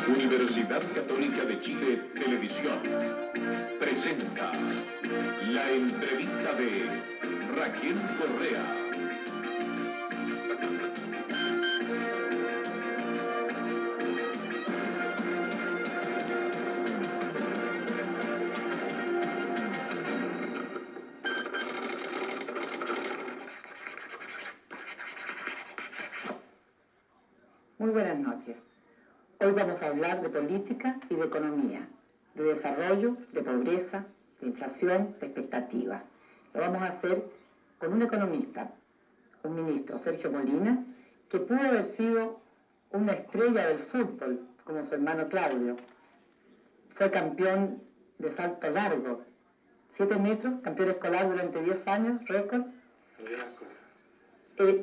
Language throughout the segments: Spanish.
Universidad Católica de Chile Televisión presenta la entrevista de Raquel Correa. Muy buenas noches. Hoy vamos a hablar de política y de economía, de desarrollo, de pobreza, de inflación, de expectativas. Lo vamos a hacer con un economista, un ministro, Sergio Molina, que pudo haber sido una estrella del fútbol, como su hermano Claudio. Fue campeón de salto largo, 7 metros, campeón escolar durante 10 años, récord.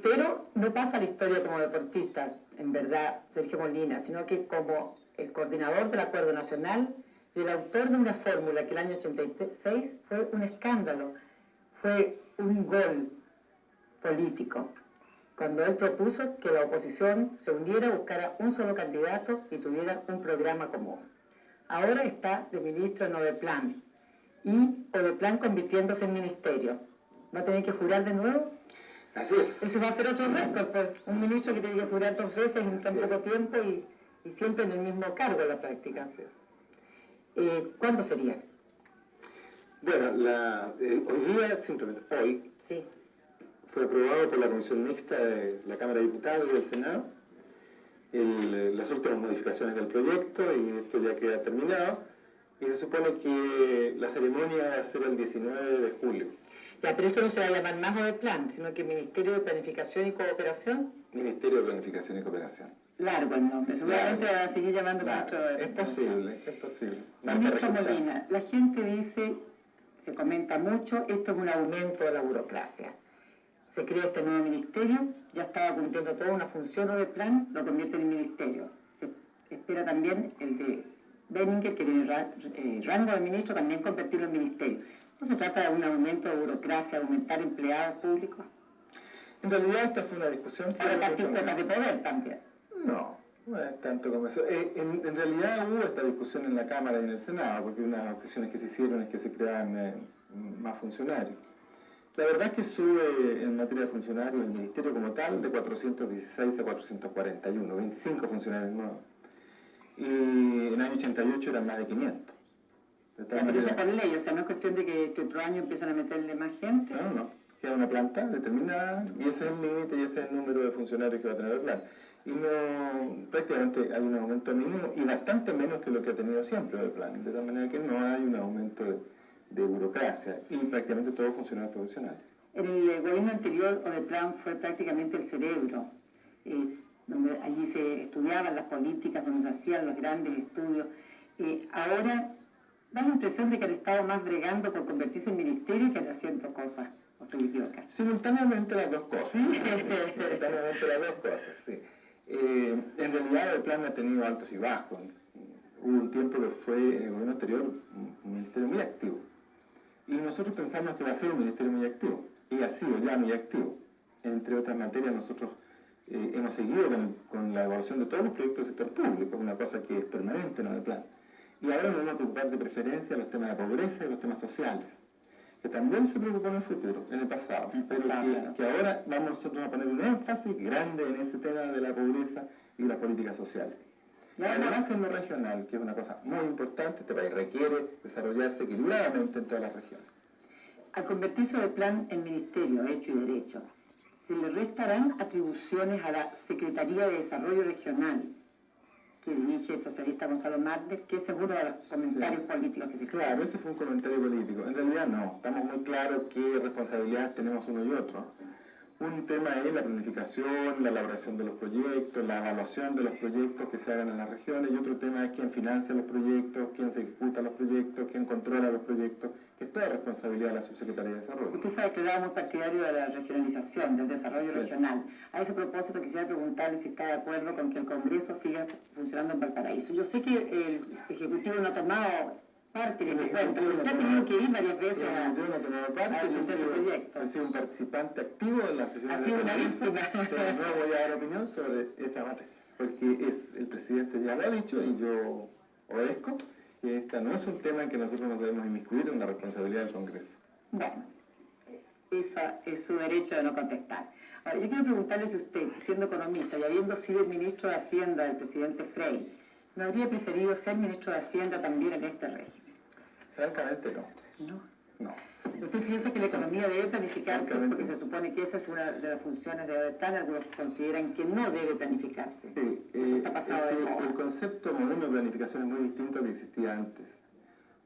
Pero no pasa la historia como deportista, en verdad, Sergio Molina, sino que como el coordinador del Acuerdo Nacional y el autor de una fórmula que el año 86 fue un escándalo, fue un gol político, cuando él propuso que la oposición se uniera, buscara un solo candidato y tuviera un programa común. Ahora está de ministro en Odeplan, y Odeplan convirtiéndose en ministerio. ¿Va a tener que jurar de nuevo? Así es. Ese va a ser otro récord, pues, un ministro que tiene que jurar 2 veces en tan poco tiempo y siempre en el mismo cargo en la práctica. ¿Cuándo sería? Bueno, hoy día, simplemente hoy, Sí. fue aprobado por la Comisión Mixta de la Cámara de Diputados y del Senado las últimas modificaciones del proyecto, y esto ya queda terminado, y se supone que la ceremonia va a ser el 19 de julio. Ya, pero esto no se va a llamar más Odeplan, sino que Ministerio de Planificación y Cooperación. Ministerio de Planificación y Cooperación. Largo el nombre, seguramente va a seguir llamando ministro de... Es posible, es posible. Ministro Molina, la gente dice, se comenta mucho, esto es un aumento de la burocracia. Se crea este nuevo ministerio, ya estaba cumpliendo toda una función Odeplan, lo convierte en ministerio. Se espera también el de Benninger, que tiene rango de ministro, también convertirlo en ministerio. ¿No se trata de un aumento de burocracia, aumentar empleados públicos? En realidad esta fue una discusión... ¿O repartir cuotas de poder también? No, no es tanto como eso. En realidad hubo esta discusión en la Cámara y en el Senado, porque una de las cuestiones que se hicieron es que se creaban más funcionarios. La verdad es que sube en materia de funcionarios el ministerio como tal de 416 a 441, 25 funcionarios nuevos. Y en el año 88 eran más de 500. Pero eso por ley, o sea, no es cuestión de que este otro año empiezan a meterle más gente. No. Queda una planta determinada y ese es el límite y ese es el número de funcionarios que va a tener el plan. Y no, prácticamente hay un aumento mínimo y bastante menos que lo que ha tenido siempre el plan, de tal manera que no hay un aumento de burocracia y prácticamente todos funcionarios profesionales. En el gobierno anterior, Odeplan fue prácticamente el cerebro, donde allí se estudiaban las políticas, donde se hacían los grandes estudios. Ahora da la impresión de que han estado más bregando por convertirse en ministerio que haciendo cosas. ¿O estoy equivocada? Simultáneamente las dos cosas. Simultáneamente las dos cosas, sí. En realidad el plan ha tenido altos y bajos. Hubo un tiempo que fue en el gobierno anterior un ministerio muy activo. Y nosotros pensamos que va a ser un ministerio muy activo. Y ha sido ya muy activo. Entre otras materias nosotros hemos seguido con la evaluación de todos los proyectos del sector público, una cosa que es permanente en el plan. Y ahora nos vamos a preocupar de preferencia los temas de pobreza y los temas sociales, que también se preocupó en el futuro, en el pasado, pero que ahora vamos nosotros a poner un énfasis grande en ese tema de la pobreza y las políticas sociales. Y además en lo regional, que es una cosa muy importante, este país requiere desarrollarse equilibradamente en todas las regiones. Al convertirse Odeplan en ministerio, hecho y derecho, ¿se le restarán atribuciones a la Secretaría de Desarrollo Regional, que dirige el socialista Gonzalo Marder, que ese es uno de los comentarios políticos que se crean? Claro, ese fue un comentario político. En realidad no, estamos muy claros qué responsabilidades tenemos uno y otro. Un tema es la planificación, la elaboración de los proyectos, la evaluación de los proyectos que se hagan en las regiones, y otro tema es quién financia los proyectos, quién se ejecuta los proyectos, quién controla los proyectos, que es toda responsabilidad de la Subsecretaría de Desarrollo. Usted se ha declarado muy partidario de la regionalización, del desarrollo regional. A ese propósito quisiera preguntarle si está de acuerdo con que el Congreso siga funcionando en Valparaíso. Yo sé que el Ejecutivo no ha tomado parte de cuenta, pero usted ha tenido que ir varias veces yo no he tomado parte, yo soy un participante activo de la sesión. Ha sido una víctima. Pero no voy a dar opinión sobre esta materia. porque el presidente ya lo ha dicho y yo obedezco, que este no es un tema en que nosotros nos debemos inmiscuir en la responsabilidad del Congreso. Bueno, eso es su derecho de no contestar. Ahora, yo quiero preguntarle si usted, siendo economista y habiendo sido ministro de Hacienda del presidente Frei, ¿no habría preferido ser ministro de Hacienda también en este régimen? Francamente no. No. No. ¿Usted piensa que la economía debe planificarse? Porque se supone que esa es una de las funciones de ODEPLAN, algunos consideran que no debe planificarse. Sí, Eso está pasado de moda. el concepto moderno de planificación es muy distinto al que existía antes.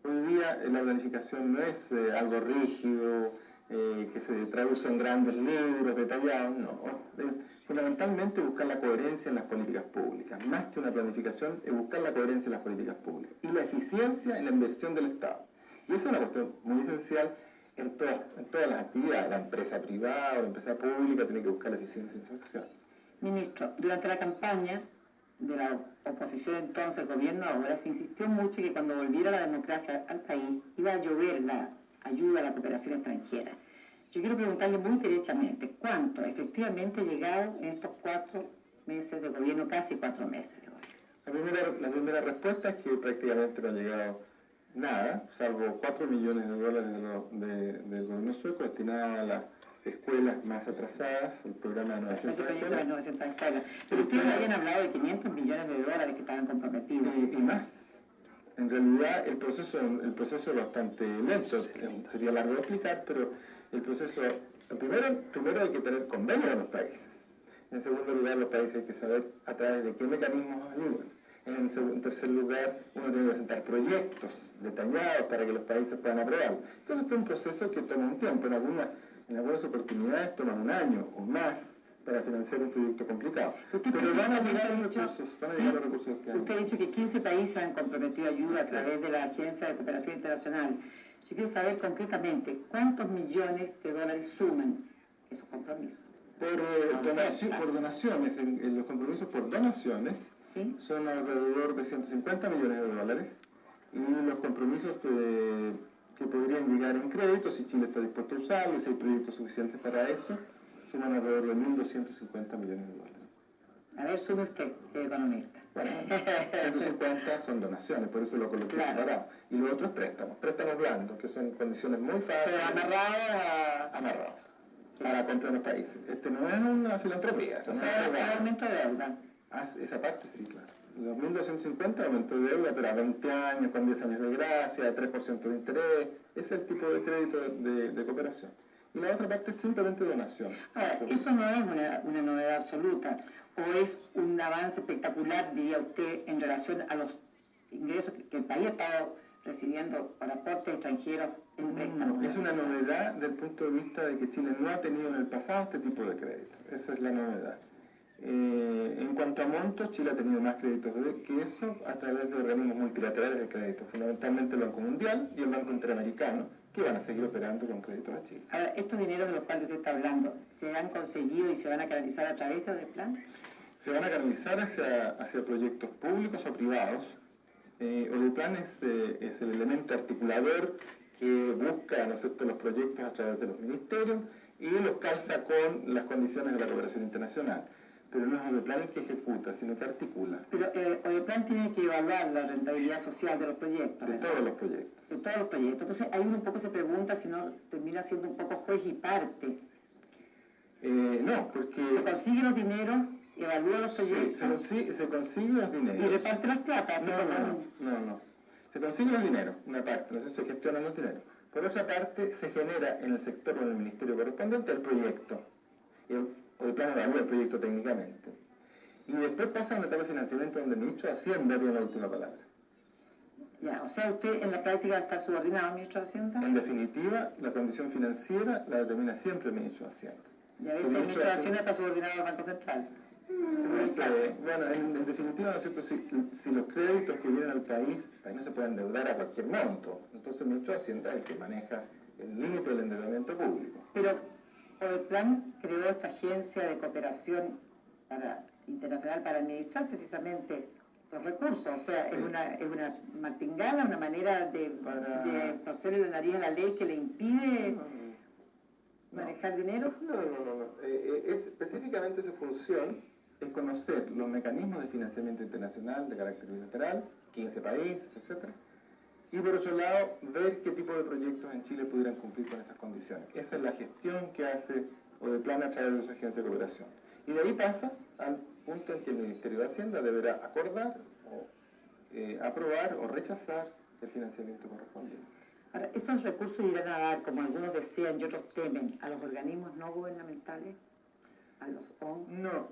Hoy día la planificación no es algo rígido, que se traduce en grandes libros detallados, no. Fundamentalmente buscar la coherencia en las políticas públicas. Más que una planificación, es buscar la coherencia en las políticas públicas y la eficiencia en la inversión del Estado. Y esa es una cuestión muy esencial en todas las actividades. La empresa privada o la empresa pública tiene que buscar la eficiencia en su acción. Ministro, durante la campaña de la oposición entonces, el gobierno ahora, se insistió mucho que cuando volviera la democracia al país iba a llover la ayuda a la cooperación extranjera. Yo quiero preguntarle muy derechamente, ¿cuánto efectivamente ha llegado en estos 4 meses de gobierno, casi 4 meses de gobierno? La primera respuesta es que prácticamente no ha llegado nada, salvo 4 millones de dólares del gobierno sueco destinados a las escuelas más atrasadas, el programa de 900 escuelas. Pero ustedes habían hablado de 500 millones de dólares que estaban comprometidos. Y más. En realidad el proceso es bastante lento, sería largo de explicar, pero el proceso, primero hay que tener convenios con los países. En segundo lugar, los países hay que saber a través de qué mecanismos ayudan. En tercer lugar, uno tiene que presentar proyectos detallados para que los países puedan aprobarlo. Entonces, este es un proceso que toma un tiempo. En algunas oportunidades toma un año o más para financiar un proyecto complicado. Pero van a llegar los recursos, este año. Usted ha dicho que 15 países han comprometido ayuda a través de la Agencia de Cooperación Internacional. Yo quiero saber concretamente cuántos millones de dólares suman esos compromisos. Por donaciones, los compromisos por donaciones, ¿sí?, son alrededor de 150 millones de dólares, y los compromisos que podrían llegar en crédito, si Chile está dispuesto a usarlo, y si hay proyectos suficientes para eso, suman alrededor de 1.250 millones de dólares. A ver, sume usted, que es economista. Bueno, 150 son donaciones, por eso lo coloqué separado. Y lo otro es préstamos blandos, que son condiciones muy fáciles. Pero amarrados. Para comprar los países. Este no es una filantropía. O sea, es aumento de deuda. Esa parte sí, claro. Los 1.250 aumento de deuda, pero a 20 años, con 10 años de gracia, 3% de interés. Ese es el tipo de crédito de cooperación. Y la otra parte es simplemente donación. Ahora, eso no es una novedad absoluta, o es un avance espectacular, diría usted, en relación a los ingresos que el país ha estado recibiendo por aportes extranjeros en préstamos. No, es una novedad del punto de vista de que Chile no ha tenido en el pasado este tipo de crédito. Esa es la novedad. En cuanto a montos, Chile ha tenido más créditos que eso a través de organismos multilaterales de crédito, fundamentalmente el Banco Mundial y el Banco Interamericano, que van a seguir operando con créditos a Chile. Ahora, estos dineros de los cuales usted está hablando, ¿se han conseguido y se van a canalizar a través de ODEPLAN? Se van a canalizar hacia proyectos públicos o privados. ODEPLAN es el elemento articulador que busca, ¿no es cierto?, los proyectos a través de los ministerios y los calza con las condiciones de la cooperación internacional. Pero no es ODEPLAN el que ejecuta, sino que articula. Pero ODEPLAN tiene que evaluar la rentabilidad social de los proyectos. De todos los proyectos. De todos los proyectos. Entonces ahí uno un poco se pregunta si no termina siendo un poco juez y parte. No, porque... Se consiguen los dineros, evalúa los proyectos. Sí, se consiguen los dineros. Y reparte las platas. No. Se consiguen los dineros, una parte, entonces se gestionan los dineros. Por otra parte, se genera en el sector o en el ministerio correspondiente el proyecto. ODEPLAN evalúa el proyecto técnicamente. Y después pasa a una etapa de financiamiento donde el ministro de Hacienda tiene la última palabra. Ya, o sea, usted en la práctica está subordinado al ministro de Hacienda. En definitiva, la condición financiera la determina siempre el ministro de Hacienda. Y a veces el ministro de Hacienda está subordinado al Banco Central. No sé. Bueno, en definitiva, ¿no es cierto? Si los créditos que vienen al país no se pueden endeudar a cualquier monto, entonces el ministro de Hacienda es el que maneja el límite del endeudamiento público. Pero ODEPLAN creó esta agencia de cooperación internacional para administrar precisamente los recursos, o sea, es una martingala, una manera de torcerle la nariz a la ley que le impide manejar dinero. No. Específicamente su función es conocer los mecanismos de financiamiento internacional de carácter bilateral, 15 países, etc. Y por otro lado, ver qué tipo de proyectos en Chile pudieran cumplir con esas condiciones. Esa es la gestión que hace Odeplan a través de su agencia de cooperación. Y de ahí pasa al punto en que el Ministerio de Hacienda deberá acordar o aprobar o rechazar el financiamiento correspondiente. Ahora, ¿esos recursos irán a dar, como algunos desean y otros temen, a los organismos no gubernamentales? ¿A los ONG? No.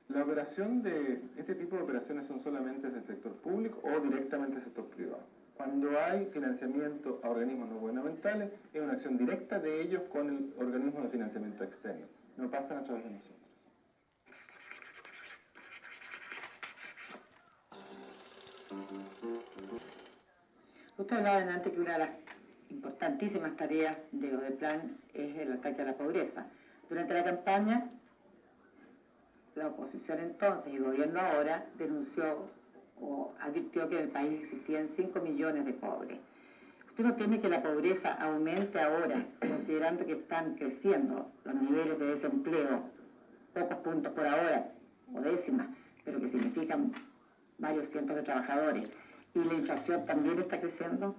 La operación de este tipo de operaciones son solamente del sector público o directamente del sector privado. Cuando hay financiamiento a organismos no gubernamentales, es una acción directa de ellos con el organismo de financiamiento externo. No pasan a través de nosotros. Usted hablaba antes que una de las importantísimas tareas de Odeplan es el ataque a la pobreza. Durante la campaña, la oposición entonces y el gobierno ahora denunció o advirtió que en el país existían 5 millones de pobres. ¿Usted no teme que la pobreza aumente ahora, considerando que están creciendo los niveles de desempleo, pocos puntos por ahora, o décimas, pero que significan varios cientos de trabajadores, y la inflación también está creciendo?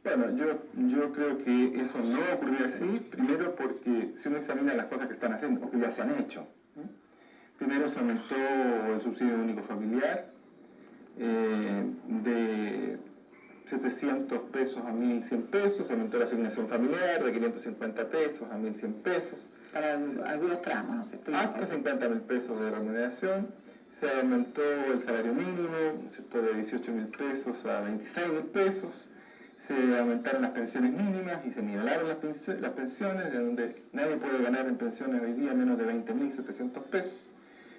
Bueno, yo creo que eso no ocurrió así, primero porque si uno examina las cosas que están haciendo, o que ya se han hecho, primero se aumentó el subsidio único familiar de 700 pesos a 1.100 pesos, se aumentó la asignación familiar de 550 pesos a 1.100 pesos. Para algunos tramos, ¿no sé? Hasta 50.000 pesos de remuneración. Se aumentó el salario mínimo, ¿cierto?, de 18.000 pesos a 26.000 pesos. Se aumentaron las pensiones mínimas y se nivelaron las pensiones, de donde nadie puede ganar en pensiones hoy día menos de 20.700 pesos.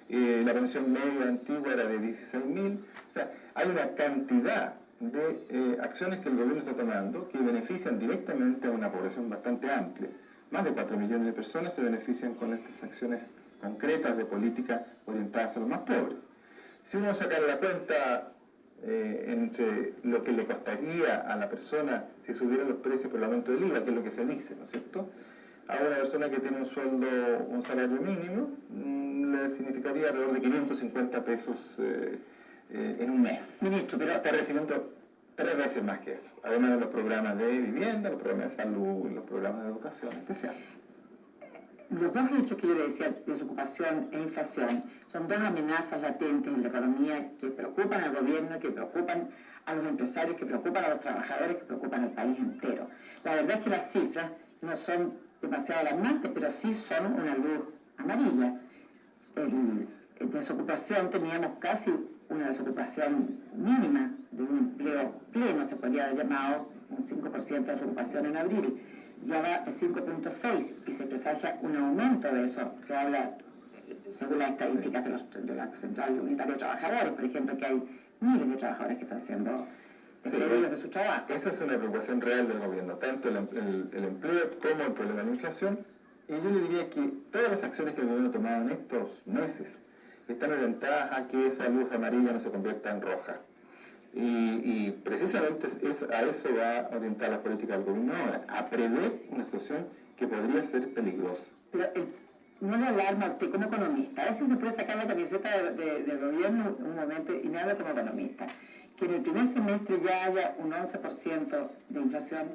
La pensión media antigua era de 16.000. O sea, hay una cantidad de acciones que el gobierno está tomando que benefician directamente a una población bastante amplia. Más de 4 millones de personas se benefician con estas acciones concretas de política orientadas a los más pobres. Si uno sacara la cuenta entre lo que le costaría a la persona si subieran los precios por el aumento del IVA, que es lo que se dice, ¿no es cierto?, a una persona que tiene un sueldo, un salario mínimo, le significaría alrededor de 550 pesos en un mes. Ministro, pero está recibiendo 3 veces más que eso, además de los programas de vivienda, los programas de salud y los programas de educación especiales. Los dos hechos que yo le decía, desocupación e inflación, son dos amenazas latentes en la economía que preocupan al gobierno, que preocupan a los empresarios, que preocupan a los trabajadores, que preocupan al país entero. La verdad es que las cifras no son demasiado alarmantes, pero sí son una luz amarilla. En desocupación teníamos casi una desocupación mínima de un empleo pleno, se podría haber llamado un 5% de desocupación en abril. Ya va a 5.6 y se presagia un aumento de eso. Se habla, según las estadísticas de la Central Unitaria de Trabajadores, por ejemplo, que hay miles de trabajadores que están siendo despedidos de su trabajo. Esa es una preocupación real del gobierno, tanto el empleo como el problema de la inflación. Y yo le diría que todas las acciones que el gobierno ha tomado en estos meses están orientadas a que esa luz amarilla no se convierta en roja. Y precisamente a eso va a orientar la política del gobierno ahora, a prever una situación que podría ser peligrosa. Pero no le alarma a usted como economista, a veces se puede sacar la camiseta del gobierno un momento y me habla como economista, que en el primer semestre ya haya un 11% de inflación.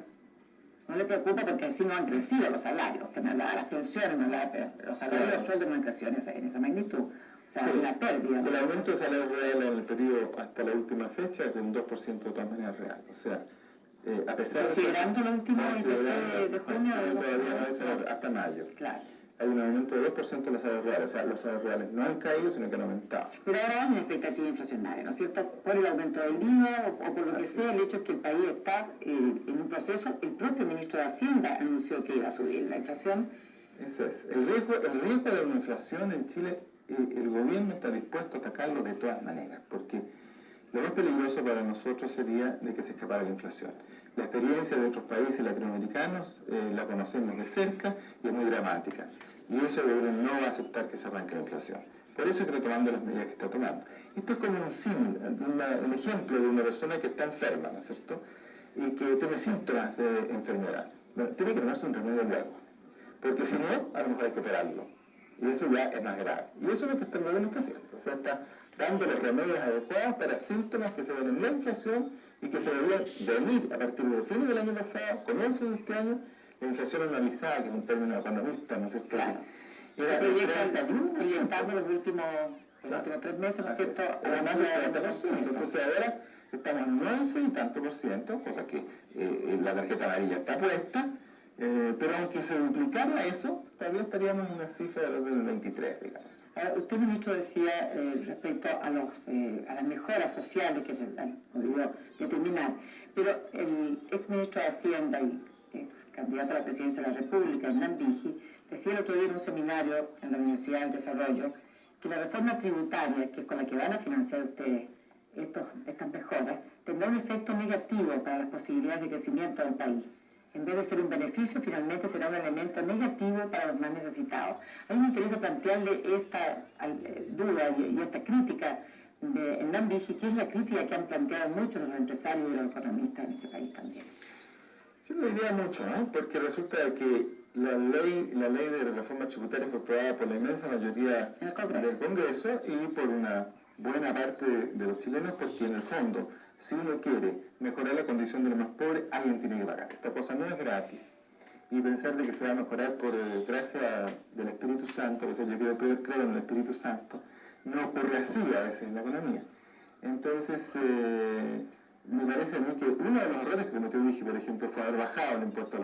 No le preocupa porque así no han crecido los salarios, que me hablaba las pensiones, me hablaba, pero los salarios y los sueldos no han crecido en esa magnitud. O sea, sí, la pérdida. El aumento de salario real en el periodo hasta la última fecha es de un 2% de todas maneras real. O sea, a pesar considerando el último IPC de junio, hasta mayo. Claro. Hay un aumento de 2% de los salarios reales. O sea, los salarios reales no han caído, sino que han aumentado. Pero ahora hay una expectativa inflacionaria, ¿no es cierto? Por el aumento del IVA o por lo que sea, el hecho es que el país está en un proceso. El propio ministro de Hacienda anunció que iba a subir la inflación. Eso es. El riesgo de una inflación en Chile, el gobierno está dispuesto a atacarlo de todas maneras, porque lo más peligroso para nosotros sería de que se escapara la inflación. La experiencia de otros países latinoamericanos la conocemos de cerca y es muy dramática. Y eso el gobierno no va a aceptar que se arranque la inflación. Por eso es que está tomando las medidas que está tomando. Esto es como un símil, un ejemplo de una persona que está enferma, ¿no es cierto? Y que tiene síntomas de enfermedad. Bueno, tiene que tomarse un remedio luego, porque si no, a lo mejor hay que operarlo. Y eso ya es más grave. Y eso es lo que el gobierno está haciendo. O sea, está dando los remedios adecuados para síntomas que se ven en la inflación y que se deberían venir a partir del fin del año pasado, comienzo de este año, la inflación anualizada, que es un término economista, ¿no es cierto? Claro. Se proyectando los últimos 3 meses, ¿no es cierto? Además del 40%. Entonces ahora estamos en un 11 y tanto por ciento, cosa que la tarjeta amarilla está puesta, pero aunque se duplicara eso, todavía estaríamos en una cifra del 23, digamos. Usted, ministro, decía respecto a las mejoras sociales que se han podido determinar, pero el ex ministro de Hacienda y ex candidato a la presidencia de la República, Hernán Vigi, decía el otro día en un seminario en la Universidad del Desarrollo que la reforma tributaria, que es con la que van a financiar ustedes estas mejoras, tendrá un efecto negativo para las posibilidades de crecimiento del país. En vez de ser un beneficio, finalmente será un elemento negativo para los más necesitados. A mí me interesa plantearle esta duda y esta crítica de Hernán Vigi, que es la crítica que han planteado muchos de los empresarios y de los economistas en este país también. Yo no diría mucho, ¿no? Porque resulta que la ley de reforma tributaria fue aprobada por la inmensa mayoría del Congreso y por una buena parte de los chilenos, porque en el fondo, si uno quiere mejorar la condición de los más pobres, alguien tiene que pagar. Esta cosa no es gratis. Y pensar de que se va a mejorar por gracia del Espíritu Santo, o sea, yo creo en el Espíritu Santo, no ocurre así a veces en la economía. Entonces, me parece a mí que uno de los errores que cometió Vigi, por ejemplo, fue haber bajado el impuesto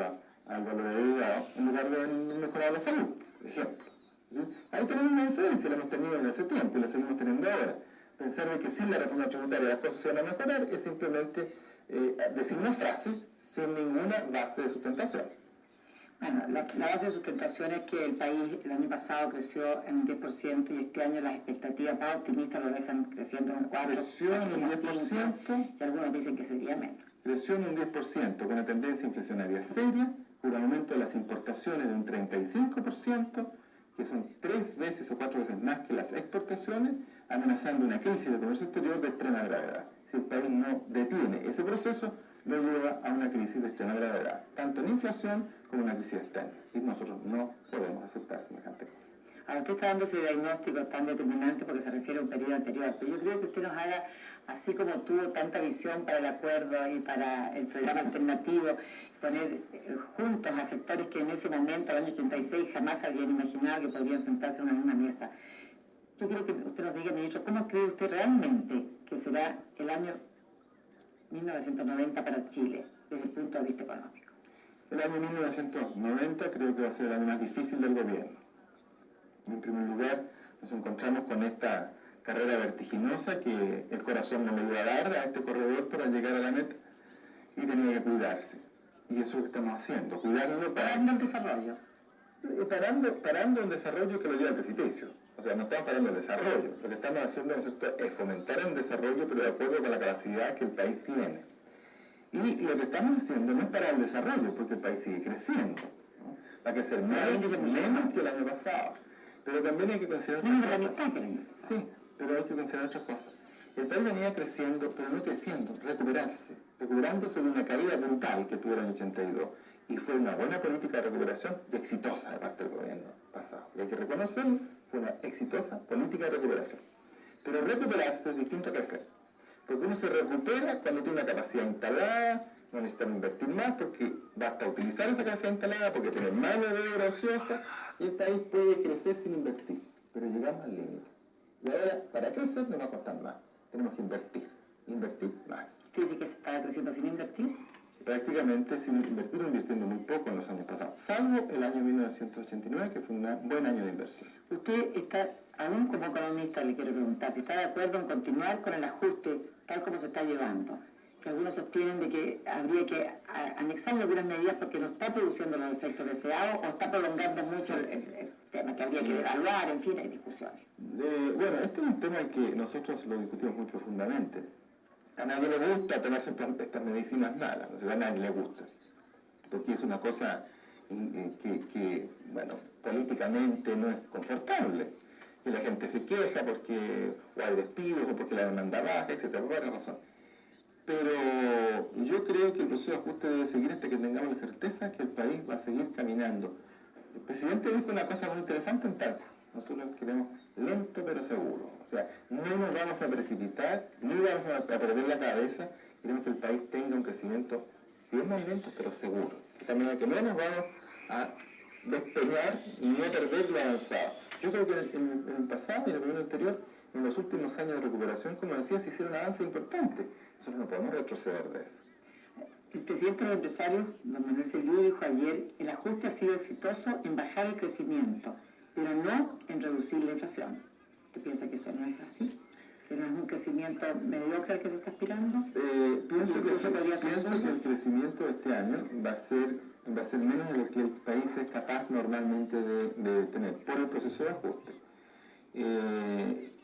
al valor agregado en lugar de haber mejorado la salud, por ejemplo. ¿Sí? Ahí tenemos una diferencia, la hemos tenido desde hace tiempo y la seguimos teniendo ahora. Pensar de que sin la reforma tributaria las cosas se van a mejorar es simplemente decir una frase sin ninguna base de sustentación. Bueno, la base de sustentación es que el país el año pasado creció en un 10% y este año las expectativas más optimistas lo dejan creciendo en un 4%. Creció en un 10%. Y algunos dicen que sería menos. Creció en un 10% con una tendencia inflacionaria seria, con un aumento de las importaciones de un 35%, que son 3 veces o 4 veces más que las exportaciones, amenazando una crisis de comercio exterior de extrema gravedad. Si el país no detiene ese proceso, lo lleva a una crisis de extrema gravedad, tanto en inflación como en una crisis externa. Y nosotros no podemos aceptar semejante cosa. Ahora usted está dando ese diagnóstico tan determinante porque se refiere a un periodo anterior, pero yo creo que usted nos haga, así como tuvo tanta visión para el acuerdo y para el programa alternativo, poner juntos a sectores que en ese momento, el año 86, jamás habrían imaginado que podrían sentarse en una misma mesa. Yo quiero que usted nos diga, ministro, ¿cómo cree usted realmente que será el año 1990 para Chile, desde el punto de vista económico? El año 1990 creo que va a ser el año más difícil del gobierno. En primer lugar, nos encontramos con esta carrera vertiginosa que el corazón no le iba a dar a este corredor para llegar a la meta y tenía que cuidarse. Y eso es lo que estamos haciendo, cuidarlo parando el desarrollo. Parando un desarrollo que lo lleva al precipicio. O sea, no estamos parando el desarrollo. Lo que estamos haciendo, ¿no es cierto?, es fomentar el desarrollo, pero de acuerdo con la capacidad que el país tiene. Y lo que estamos haciendo no es parar el desarrollo, porque el país sigue creciendo, ¿no? Va a crecer menos que el año pasado. Pero también hay que considerar otras cosas. Sí, pero hay que considerar otras cosas. El país venía creciendo, pero no creciendo, recuperándose de una caída brutal que tuvo el año 82. Y fue una buena política de recuperación y exitosa de parte del gobierno pasado. Y hay que reconocerlo, fue una exitosa política de recuperación. Pero recuperarse es distinto a crecer. Porque uno se recupera cuando tiene una capacidad instalada, no necesitamos invertir más porque basta utilizar esa capacidad instalada, porque tiene mano de obra ociosa y el país puede crecer sin invertir. Pero llegamos al límite. Y ahora, para crecer, nos va a costar más. Tenemos que invertir más. ¿Usted dice que se estaba creciendo sin invertir? Prácticamente sin invertir o invirtiendo muy poco en los años pasados, salvo el año 1989, que fue un buen año de inversión. Usted está, aún como economista, le quiero preguntar si está de acuerdo en continuar con el ajuste tal como se está llevando, que algunos sostienen de que habría que anexarle algunas medidas porque no está produciendo los efectos deseados o está prolongando mucho el tema, que habría que evaluar, en fin, hay discusiones. Bueno, este es un tema que nosotros lo discutimos muy profundamente. A nadie le gusta tomarse estas medicinas malas, o sea, a nadie le gusta, porque es una cosa que, bueno, políticamente no es confortable, que la gente se queja porque o hay despidos o porque la demanda baja, etc. por varias razones. Pero yo creo que el proceso de ajuste debe seguir hasta que tengamos la certeza que el país va a seguir caminando. El presidente dijo una cosa muy interesante en Talca. Nosotros queremos lento pero seguro. O sea, no nos vamos a precipitar, ni vamos a perder la cabeza. Queremos que el país tenga un crecimiento, si es más lento, pero seguro. De manera que no nos vamos a despegar ni a perder lo avanzado. Yo creo que en el pasado y en el gobierno anterior, en los últimos años de recuperación, como decía, se hicieron avances importantes. Nosotros no podemos retroceder de eso. El presidente de los empresarios, don Manuel Feliu, dijo ayer: el ajuste ha sido exitoso en bajar el crecimiento, pero no en reducir la inflación. ¿Usted piensa que eso no es así? ¿Que no es un crecimiento mediocre al que se está aspirando? Pienso que el crecimiento de este año va a ser menos de lo que el país es capaz normalmente de tener por el proceso de ajuste.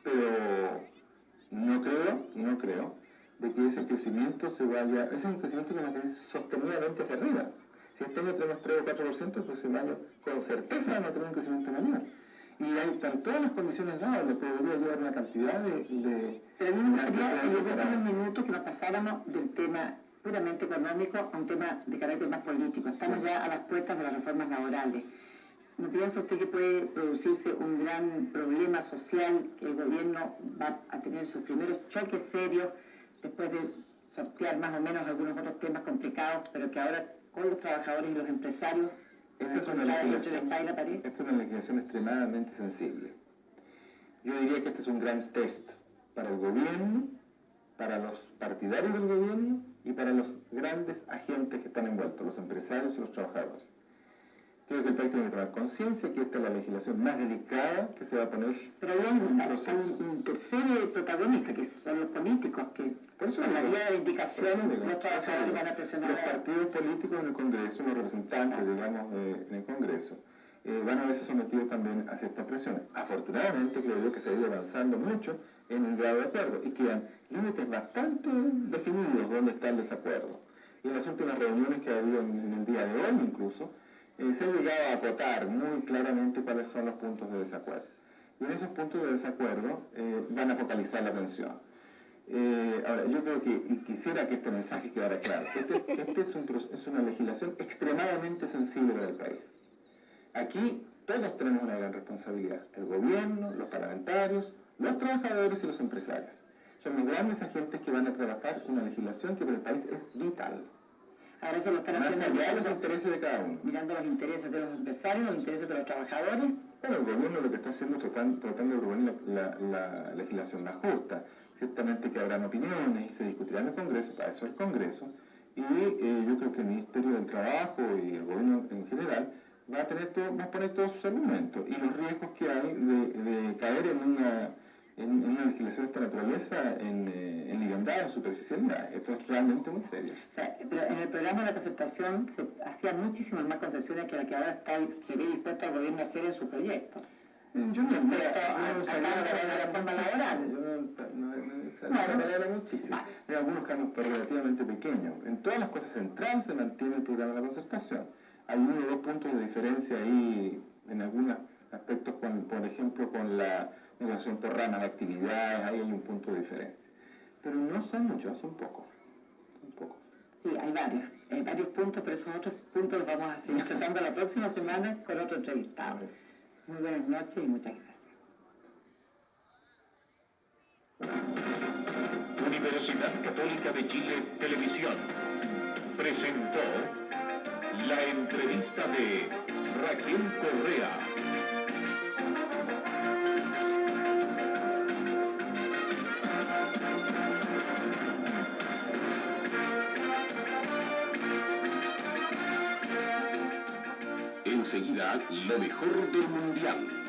Pero no creo de que ese crecimiento ese es un crecimiento que va a tener sostenidamente hacia arriba. Si este año tenemos 3 o 4%, el próximo año con certeza vamos a tener un crecimiento mayor. Y ahí están todas las condiciones dadas, le podría llevar una cantidad de Pero a mí me gustaría en los últimos minutos que nos pasáramos del tema puramente económico a un tema de carácter más político. Estamos ya a las puertas de las reformas laborales. ¿No piensa usted que puede producirse un gran problema social, que el gobierno va a tener sus primeros choques serios después de sortear más o menos algunos otros temas complicados, pero que ahora con los trabajadores y los empresarios esta es una legislación extremadamente sensible. Yo diría que este es un gran test para el gobierno, para los partidarios del gobierno y para los grandes agentes que están envueltos, los empresarios y los trabajadores. Creo que el país tiene que tomar conciencia que esta es la legislación más delicada que se va a poner. Pero hay un tercer protagonista, que son los políticos, que por eso en la vía de indicación los trabajadores van a presionar. Los partidos políticos en el Congreso, los representantes, digamos, en el Congreso, van a verse sometidos también a ciertas presiones. Afortunadamente, creo yo que se ha ido avanzando mucho en el grado de acuerdo y quedan límites bastante definidos donde está el desacuerdo. Y en las últimas reuniones que ha habido en el día de hoy incluso, se ha llegado a acotar muy claramente cuáles son los puntos de desacuerdo. Y en esos puntos de desacuerdo van a focalizar la atención. Ahora, yo creo que, y quisiera que este mensaje quedara claro, es una legislación extremadamente sensible para el país. Aquí todos tenemos una gran responsabilidad, el gobierno, los parlamentarios, los trabajadores y los empresarios. Son los grandes agentes que van a trabajar una legislación que para el país es vital. Ahora eso lo están haciendo más allá de los intereses de cada uno. Mirando los intereses de los empresarios, los intereses de los trabajadores. Bueno, el gobierno lo que está haciendo es tratando de proponer la legislación más justa. Ciertamente que habrán opiniones y se discutirá en el Congreso, para eso el Congreso, y yo creo que el Ministerio del Trabajo y el gobierno en general va a poner todos sus argumentos y los riesgos que hay de caer en una legislación de esta naturaleza en liviandad, en superficialidad. Esto es realmente muy serio. O sea, pero en el programa de la concertación se hacían muchísimas más concesiones que la que ahora se ve dispuesto al gobierno a hacer en su proyecto. Yo no salía de la reforma laboral. No, muchísimo. Hay algunos cambios relativamente pequeños. En todas las cosas centrales se mantiene el programa de la concertación. Hay 1 o 2 puntos de diferencia ahí en algunos aspectos, por ejemplo, con la negociación por ramas de actividades, ahí hay un punto de diferencia. Pero no son muchos, son pocos. Sí, hay varios puntos, pero esos otros puntos los vamos a seguir tratando la próxima semana con otro entrevistado. Muy buenas noches y muchas gracias. Universidad Católica de Chile Televisión presentó la entrevista de Raquel Correa. Enseguida, lo mejor del mundial.